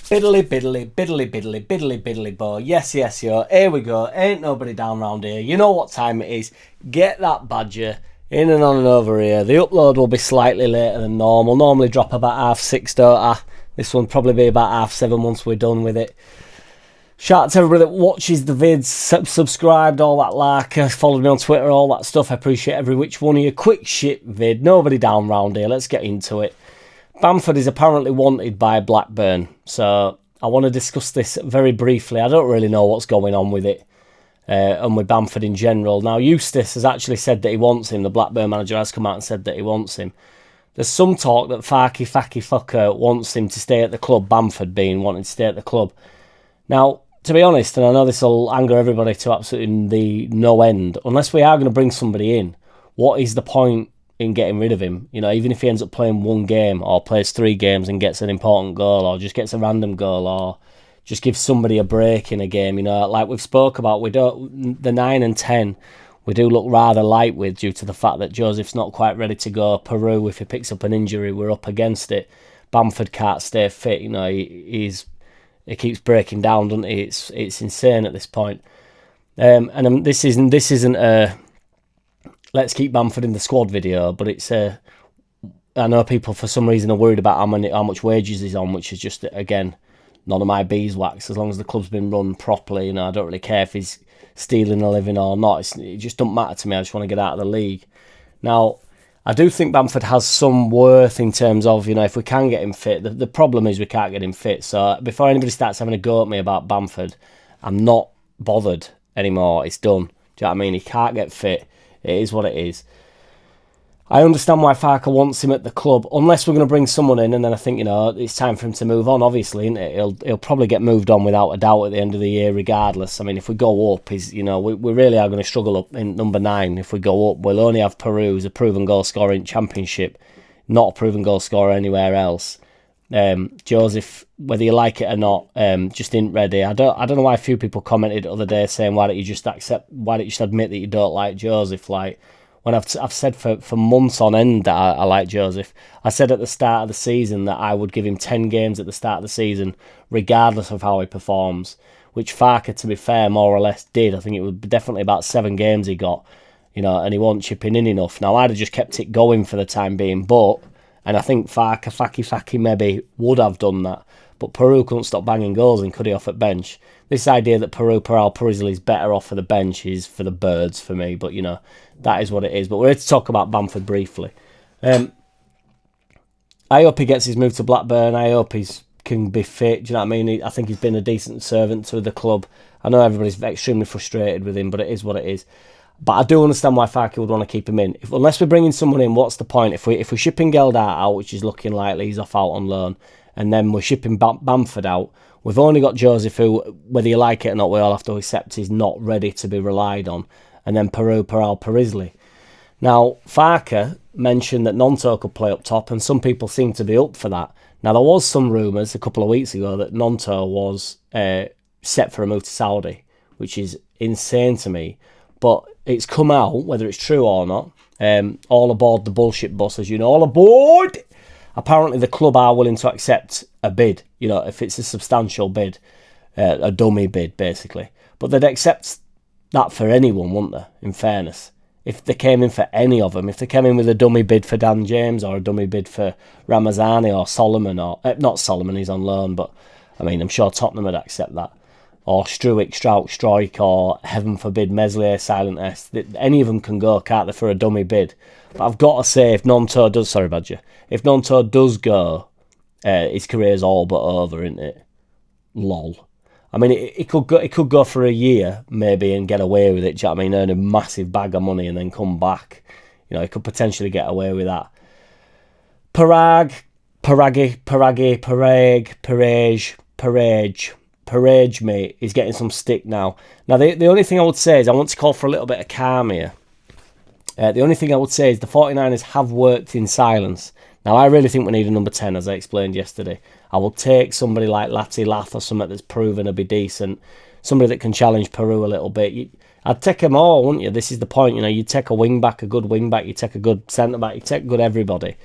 Biddly, biddly, biddly, biddly, biddly, biddly, boy. Yes, yes, yo. Here we go. Ain't nobody down round here. You know what time it is. Get that badger in and on and over here. The upload will be slightly later than normal. Normally drop about 6:30, don't I? This one probably be about 7:30 once we're done with it. Shout out to everybody that watches the vids, subscribed, all that like, followed me on Twitter, all that stuff. I appreciate every which one of you. Quick shit vid. Nobody down round here. Let's get into it. Bamford is apparently wanted by Blackburn, so I want to discuss this very briefly. I don't really know what's going on with it and with Bamford in general. Now, Eustace has actually said that he wants him. The Blackburn manager has come out and said that he wants him. There's some talk that Farky Facky Fucker wants him to stay at the club, Bamford being wanting to stay at the club. Now, to be honest, and I know this will anger everybody to absolutely no end, unless we are going to bring somebody in, what is the point in getting rid of him? You know, even if he ends up playing one game or plays 3 games and gets an important goal or just gets a random goal or just gives somebody a break in a game, you know, like we've spoke about, the 9 and 10 we do look rather light with due to the fact that Joseph's not quite ready to go. Peru, if he picks up an injury, we're up against it. Bamford can't stay fit, you know, he keeps breaking down, doesn't he? It's insane at this point. This isn't a let's keep Bamford in the squad video, but it's I know people for some reason are worried about how much wages he's on, which is just, again, none of my beeswax. As long as the club's been run properly, you know, I don't really care if he's stealing a living or not. It just doesn't matter to me. I just want to get out of the league. Now, I do think Bamford has some worth in terms of, you know, if we can get him fit. The problem is we can't get him fit. So before anybody starts having a go at me about Bamford, I'm not bothered anymore. It's done. Do you know what I mean? He can't get fit. It is what it is. I understand why Farker wants him at the club, unless we're going to bring someone in, and then I think, you know, it's time for him to move on, obviously, isn't it? He'll probably get moved on without a doubt at the end of the year, regardless. I mean, if we go up, you know, we really are going to struggle up in number 9. If we go up, we'll only have Peru as a proven goal scorer in Championship, not a proven goal scorer anywhere else. Joseph, whether you like it or not, just isn't ready. I don't know why a few people commented the other day saying, why don't you just admit that you don't like Joseph? Like, when I've said for months on end that I like Joseph. I said at the start of the season that I would give him 10 games at the start of the season, regardless of how he performs, which Farker, to be fair, more or less did. I think it was definitely about 7 games he got, you know, and he wasn't chipping in enough. Now, I'd have just kept it going for the time being, and I think Farker, Facky maybe would have done that. But Peru couldn't stop banging goals and could he off at bench. This idea that Perizli is better off for the bench is for the birds for me. But, you know, that is what it is. But we're here to talk about Bamford briefly. I hope he gets his move to Blackburn. I hope he can be fit. Do you know what I mean? I think he's been a decent servant to the club. I know everybody's extremely frustrated with him, but it is what it is. But I do understand why Farke would want to keep him in. Unless we're bringing someone in, what's the point? If we're shipping Geldart out, which is looking likely, he's off out on loan, and then we're shipping Bamford out, we've only got Joseph, who, whether you like it or not, we all have to accept is not ready to be relied on, and then Perizli. Now, Farke mentioned that Gnonto could play up top, and some people seem to be up for that. Now, there was some rumours a couple of weeks ago that Gnonto was set for a move to Saudi, which is insane to me. But it's come out, whether it's true or not, all aboard the bullshit bus, as you know, all aboard! Apparently the club are willing to accept a bid, you know, if it's a substantial bid, a dummy bid, basically. But they'd accept that for anyone, wouldn't they, in fairness? If they came in for any of them, if they came in with a dummy bid for Dan James or a dummy bid for Ramazani or Solomon, or not Solomon, he's on loan, but I mean, I'm sure Tottenham would accept that. Or Struik, Strike, or heaven forbid Meslier, Silent S. Any of them can go, can't they, for a dummy bid? But I've got to say, if Gnonto does, sorry Badger, if Gnonto does go, his career's all but over, isn't it? Lol. I mean, it could go for a year maybe and get away with it. Do you know what I mean? Earn a massive bag of money and then come back. You know, he could potentially get away with that. Parage, mate, is getting some stick now. Now, the only thing I would say is I want to call for a little bit of calm here. The only thing I would say is the 49ers have worked in silence. Now, I really think we need a number 10, as I explained yesterday. I will take somebody like Lati Lath or something that's proven to be decent. Somebody that can challenge Peru a little bit. I'd take them all, wouldn't you? This is the point. You know, you take a wing-back, a good wing-back. You take a good centre-back. You take good everybody.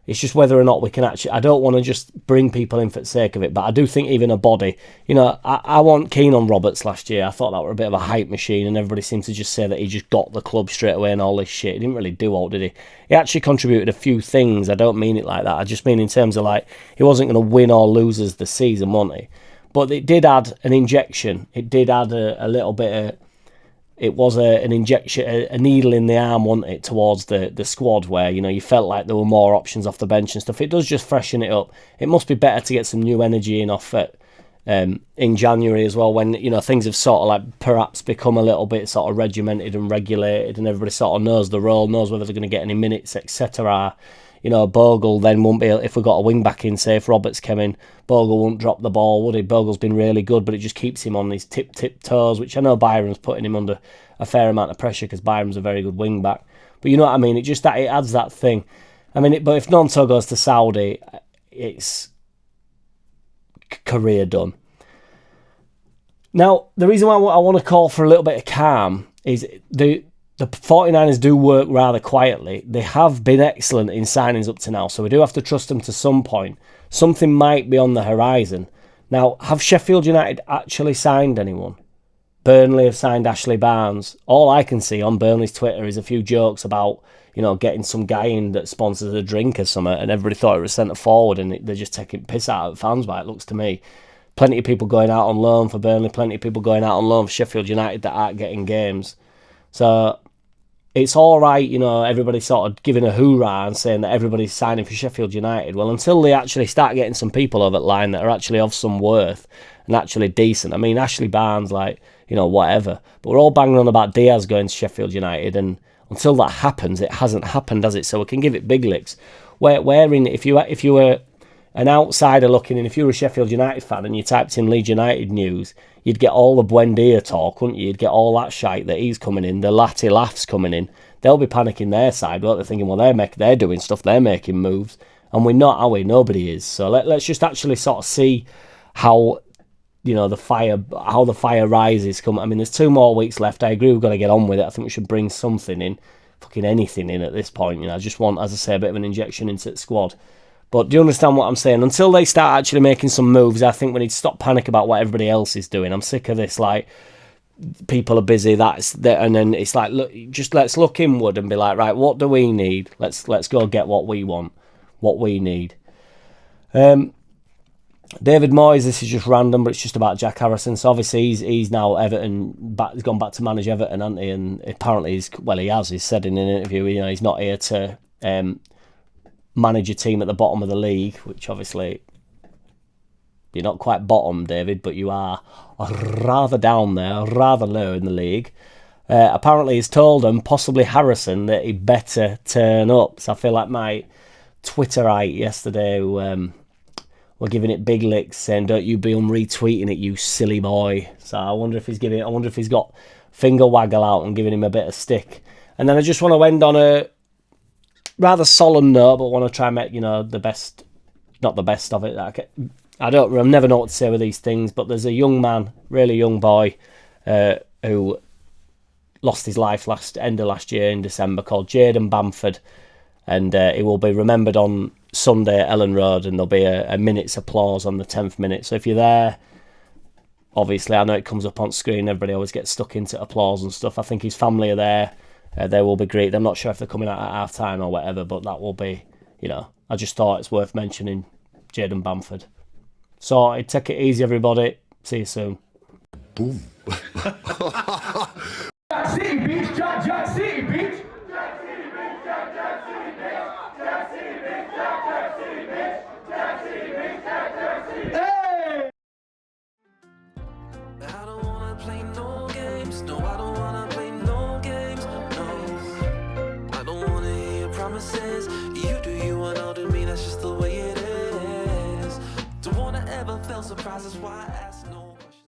It's just whether or not we can actually... I don't want to just bring people in for the sake of it, but I do think even a body... You know, I wasn't keen on Roberts last year. I thought that were a bit of a hype machine, and everybody seemed to just say that he just got the club straight away and all this shit. He didn't really do all, did he? He actually contributed a few things. I don't mean it like that. I just mean in terms of, like, he wasn't going to win or lose us the season, wasn't he? But it did add an injection. It did add a little bit of... It was an injection, a needle in the arm, wasn't it, towards the squad where, you know, you felt like there were more options off the bench and stuff. It does just freshen it up. It must be better to get some new energy in off it in January as well, when, you know, things have sort of like perhaps become a little bit sort of regimented and regulated, and everybody sort of knows the role, knows whether they're going to get any minutes, etc. You know, Bogle then won't be, if we got a wing back in, say if Roberts came in, Bogle won't drop the ball, would he? Bogle's been really good, but it just keeps him on his tip toes, which I know Byram's putting him under a fair amount of pressure because Byram's a very good wing back. But you know what I mean? It just that it adds that thing. I mean, but if Gnonto goes to Saudi, it's career done. Now, the reason why I want to call for a little bit of calm is the 49ers do work rather quietly. They have been excellent in signings up to now, so we do have to trust them to some point. Something might be on the horizon. Now, have Sheffield United actually signed anyone? Burnley have signed Ashley Barnes. All I can see on Burnley's Twitter is a few jokes about, you know, getting some guy in that sponsors a drink or something, and everybody thought it was centre forward, and they're just taking piss out of fans by it looks to me. Plenty of people going out on loan for Burnley, plenty of people going out on loan for Sheffield United that aren't getting games. So it's all right, you know, everybody sort of giving a hoorah and saying that everybody's signing for Sheffield United. Well, until they actually start getting some people over the line that are actually of some worth and actually decent. I mean, Ashley Barnes, like, you know, whatever. But we're all banging on about Diaz going to Sheffield United, and until that happens, it hasn't happened, has it? So we can give it big licks. Wherein, if you were an outsider looking in, if you were a Sheffield United fan and you typed in Leeds United news, you'd get all the Buendia talk, wouldn't you? You'd get all that shite that he's coming in, the Latty Laughs coming in. They'll be panicking their side, won't they? Thinking, well, they're doing stuff, they're making moves, and we're not, are we? Nobody is. So let's just actually sort of see how, you know, the fire rises. I mean, there's 2 more weeks left. I agree, we've got to get on with it. I think we should bring something in, fucking anything in at this point. You know, I just want, as I say, a bit of an injection into the squad. But do you understand what I'm saying? Until they start actually making some moves, I think we need to stop panic about what everybody else is doing. I'm sick of this, like, people are busy, and then it's like, look, just let's look inward and be like, right, what do we need? Let's go get what we want, what we need. David Moyes, this is just random, but it's just about Jack Harrison. So obviously he's now Everton, he's gone back to manage Everton, hasn't he? And apparently he's said in an interview, you know, he's not here to manage a team at the bottom of the league, which obviously you're not quite bottom, David, but you are rather down there, rather low in the league. Apparently he's told them, possibly Harrison, that he better turn up. So I feel like my Twitterite yesterday were giving it big licks, saying, don't you be retweeting it, you silly boy. So I wonder if he's got finger waggle out and giving him a bit of stick. And then I just want to end on a rather solemn note, but want to try and make, you know, the best, not the best of it. I never know what to say with these things, but there's a young man, really young boy, who lost his life end of last year in December, called Jaden Bamford, and he will be remembered on Sunday at Ellen Road, and there'll be a minute's applause on the 10th minute. So if you're there, obviously, I know it comes up on screen, everybody always gets stuck into applause and stuff. I think his family are there. They will be great. I'm not sure if they're coming out at half time or whatever, but that will be, you know, I just thought it's worth mentioning Jaden Bamford. So take it easy, everybody. See you soon. Boom. JackCity, bitch. JackCity, bitch.